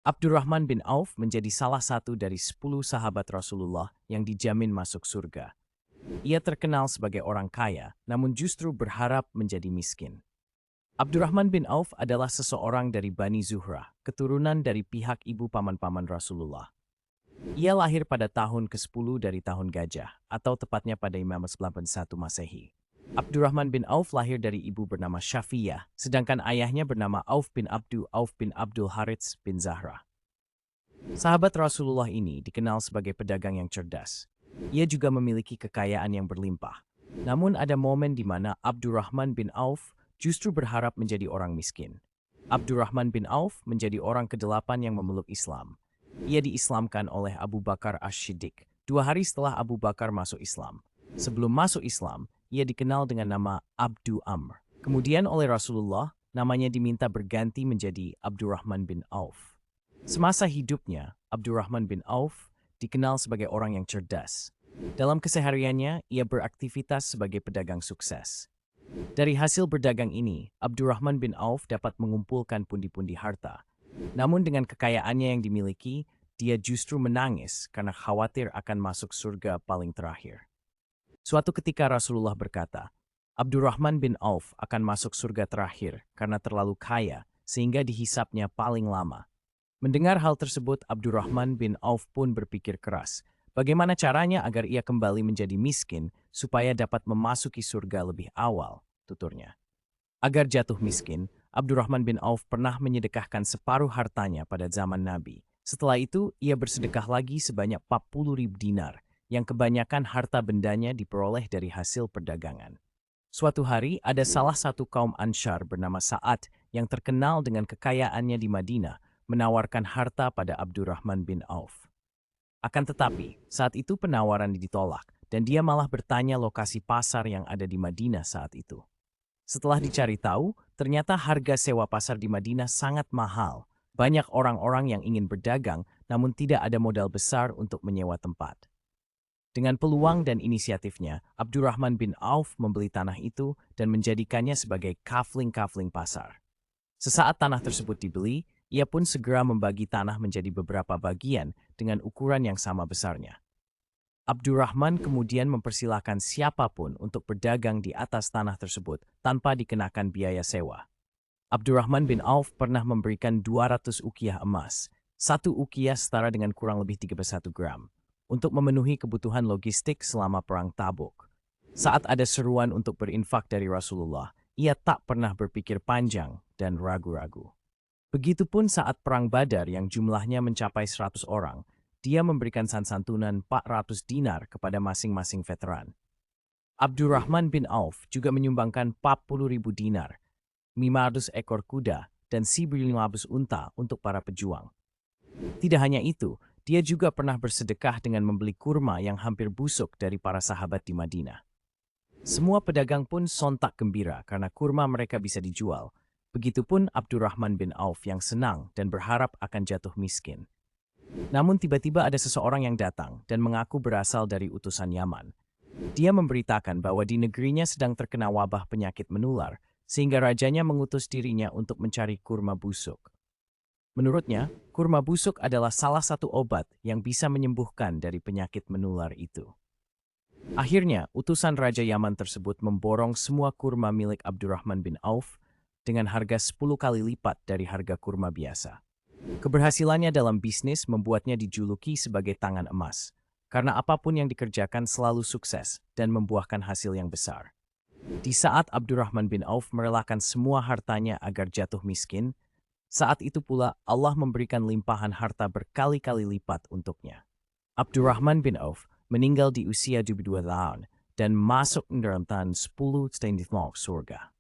Abdurrahman bin Auf menjadi salah satu dari 10 sahabat Rasulullah yang dijamin masuk surga. Ia terkenal sebagai orang kaya, namun justru berharap menjadi miskin. Abdurrahman bin Auf adalah seseorang dari Bani Zuhrah, keturunan dari pihak ibu paman-paman Rasulullah. Ia lahir pada tahun ke-10 dari tahun gajah, atau tepatnya pada 581 Masehi. Abdurrahman bin Auf lahir dari ibu bernama Syafiyah, sedangkan ayahnya bernama Auf bin Abdul Harits bin Zahra. Sahabat Rasulullah ini dikenal sebagai pedagang yang cerdas. Ia juga memiliki kekayaan yang berlimpah. Namun ada momen di mana Abdurrahman bin Auf justru berharap menjadi orang miskin. Abdurrahman bin Auf menjadi orang ke-8 yang memeluk Islam. Ia diislamkan oleh Abu Bakar Ash-Shiddiq 2 hari setelah Abu Bakar masuk Islam. Sebelum masuk Islam, ia dikenal dengan nama Abdu Amr. Kemudian oleh Rasulullah, namanya diminta berganti menjadi Abdurrahman bin Auf. Semasa hidupnya, Abdurrahman bin Auf dikenal sebagai orang yang cerdas. Dalam kesehariannya, ia beraktivitas sebagai pedagang sukses. Dari hasil berdagang ini, Abdurrahman bin Auf dapat mengumpulkan pundi-pundi harta. Namun dengan kekayaannya yang dimiliki, dia justru menangis karena khawatir akan masuk surga paling terakhir. Suatu ketika Rasulullah berkata, Abdurrahman bin Auf akan masuk surga terakhir karena terlalu kaya sehingga dihisapnya paling lama. Mendengar hal tersebut, Abdurrahman bin Auf pun berpikir keras. Bagaimana caranya agar ia kembali menjadi miskin supaya dapat memasuki surga lebih awal, tuturnya. Agar jatuh miskin, Abdurrahman bin Auf pernah menyedekahkan separuh hartanya pada zaman Nabi. Setelah itu, ia bersedekah lagi sebanyak 40.000 dinar, yang kebanyakan harta bendanya diperoleh dari hasil perdagangan. Suatu hari, ada salah satu kaum Ansyar bernama Sa'ad yang terkenal dengan kekayaannya di Madinah, menawarkan harta pada Abdurrahman bin Auf. Akan tetapi, saat itu penawaran ditolak, dan dia malah bertanya lokasi pasar yang ada di Madinah saat itu. Setelah dicari tahu, ternyata harga sewa pasar di Madinah sangat mahal. Banyak orang-orang yang ingin berdagang, namun tidak ada modal besar untuk menyewa tempat. Dengan peluang dan inisiatifnya, Abdurrahman bin Auf membeli tanah itu dan menjadikannya sebagai kafling-kafling pasar. Sesaat tanah tersebut dibeli, ia pun segera membagi tanah menjadi beberapa bagian dengan ukuran yang sama besarnya. Abdurrahman kemudian mempersilahkan siapapun untuk berdagang di atas tanah tersebut tanpa dikenakan biaya sewa. Abdurrahman bin Auf pernah memberikan 200 ukiah emas, 1 ukiah setara dengan kurang lebih 31 gram, untuk memenuhi kebutuhan logistik selama Perang Tabuk. Saat ada seruan untuk berinfak dari Rasulullah, ia tak pernah berpikir panjang dan ragu-ragu. Begitupun saat Perang Badar yang jumlahnya mencapai 100 orang, dia memberikan santunan 400 dinar kepada masing-masing veteran. Abdurrahman bin Auf juga menyumbangkan 40.000 dinar, 500 ekor kuda, dan 1.500 unta untuk para pejuang. Tidak hanya itu, dia juga pernah bersedekah dengan membeli kurma yang hampir busuk dari para sahabat di Madinah. Semua pedagang pun sontak gembira karena kurma mereka bisa dijual. Begitupun Abdurrahman bin Auf yang senang dan berharap akan jatuh miskin. Namun tiba-tiba ada seseorang yang datang dan mengaku berasal dari utusan Yaman. Dia memberitakan bahwa di negerinya sedang terkena wabah penyakit menular, sehingga rajanya mengutus dirinya untuk mencari kurma busuk. Menurutnya, kurma busuk adalah salah satu obat yang bisa menyembuhkan dari penyakit menular itu. Akhirnya, utusan Raja Yaman tersebut memborong semua kurma milik Abdurrahman bin Auf dengan harga 10 kali lipat dari harga kurma biasa. Keberhasilannya dalam bisnis membuatnya dijuluki sebagai tangan emas, karena apapun yang dikerjakan selalu sukses dan membuahkan hasil yang besar. Di saat Abdurrahman bin Auf merelakan semua hartanya agar jatuh miskin, saat itu pula Allah memberikan limpahan harta berkali-kali lipat untuknya. Abdurrahman bin Auf meninggal di usia 22 tahun dan masuk dalam tahun 10 surga.